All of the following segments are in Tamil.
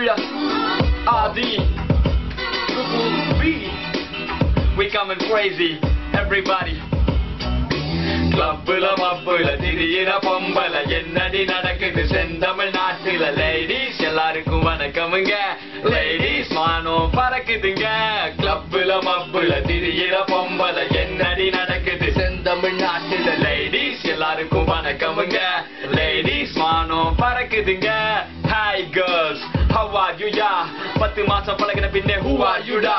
Hallelujah. RD. We coming crazy. Everybody. Clubula mappula திரியிற பொம்பல என்னடி நடக்குது செந்தமிழ் நாட்டுல லேடிஸ் எல்லாருக்கும் வணக்கமுங்க லேடிஸ் மானம் பறக்குதுங்க கிளப்புல மப்புல திரியிற பொம்பல என்னடி நடக்குது செந்தமிழ் நாட்டுல லேடிஸ் எல்லாருக்கும் வணக்கமுங்க லேடிஸ் மானம் பறக்குதுங்க Hi girls, how are you ya? 10 மாசம் பழகின பின்னே who are you da?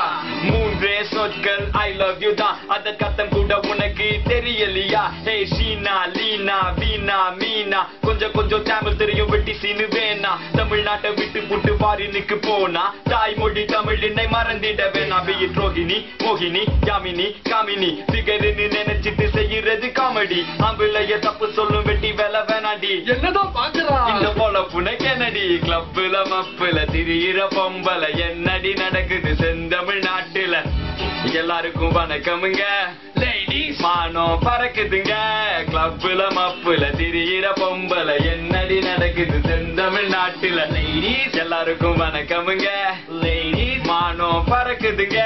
மூன்றே சொற்கள் I love you தான் அதற்கு அர்த்தம் கூட உனக்கு தெரியலையா? Hey ஷீனா லீனா வீணா மீனா கொஞ்சம் தமிழ் தெரியும் வெட்டி சீனு வேணா தமிழ்நாட்டை விட்டு புட்டு பாரினுக்கு போனா தாய்மொழி தமிழ் என்னை மறந்திட வேணா பெய்ய ரோகிணி மோகினி யாமினி காமினி பிகருன்னு நினைச்சிட்டு செய்யறது காமெடி ஆம்பிளைய தப்பு சொல்லும் வெட்டி வேலை வேணாடி என்னதான் பாக்குறா இந்த போல புனக்கெனடி கிளப்புல மப்புல திரியிற பொம்பல என்னடி நடக்குது செந்தமிழ் நாட்டுல எல்லாருக்கும் வணக்கமுங்க லேடிஸ் மானம் பறக்குதுங்க கிளப்புல மப்புல திரியிற பொம்பல என்னடி நடக்குது செந்தமிழ் நாட்டுல லேடிஸ் எல்லாருக்கும் வணக்கமுங்க லேடிஸ் மானம் பறக்குதுங்க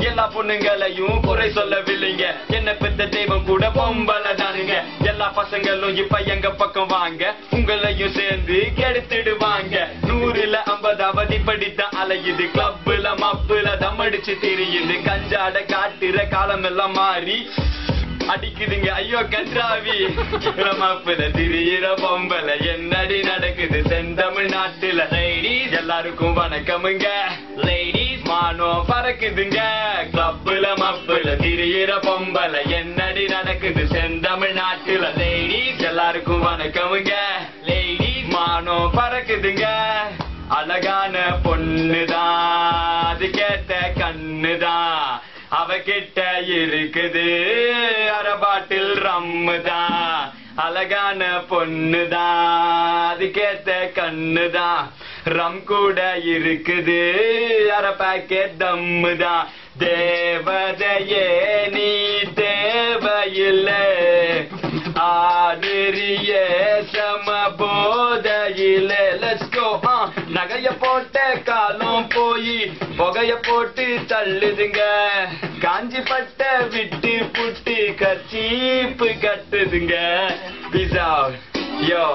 எல்லா பொண்ணுங்களையும் குறை சொல்லவில்லைங்க என்ன பெத்த தெய்வம் கூட பொம்பல தானுங்க எல்லா பசங்களும் இப்ப எங்க பக்கம் வாங்க உங்களையும் சேர்ந்து கெடுத்துடுவாங்க 100ல 50 அவதி படித்த அலையுது கிளப்புல மப்புல தம்மடிச்சு தெரியுது கஞ்சாட காட்டுற காலம் எல்லாம் மாறி அடிக்குதுங்க ஐயோ கன்றாவி மப்புல திரியிற பொம்பல என்னடி நடக்குது செந்தமிழ் நாட்டுல லேடிஸ் எல்லாருக்கும் வணக்கமுங்க லேடிஸ் மானம் பறக்குதுங்க கிளப்புல மப்புல திரியிற பொம்பல என்னடி நடக்குது செந்தமிழ் நாட்டுல லேடிஸ் எல்லாருக்கும் வணக்கமுங்க லேடிஸ் மானம் பறக்குதுங்க அழகான பொண்ணுதான் அது கேட்ட கண்ணுதான் அவகிட்ட இருக்குது அரபாட்டில் ரம்முதான் அழகான பொண்ணுதான் அது கேட்ட கண்ணுதான் ரம் கூட இருக்குது அரை பாக்கெட் தம்முதான் தேவதையே நீ தேவையில்லை ஆதிரியே சமபோதையிலே லெட்ஸ் கோ நகைய போட்ட காலம் போய் புகைய போட்டு தள்ளுதுங்க காஞ்சி பட்ட விட்டு புட்டு கச்சீப்பு கட்டுதுங்க பீஸ் அவுட் யோ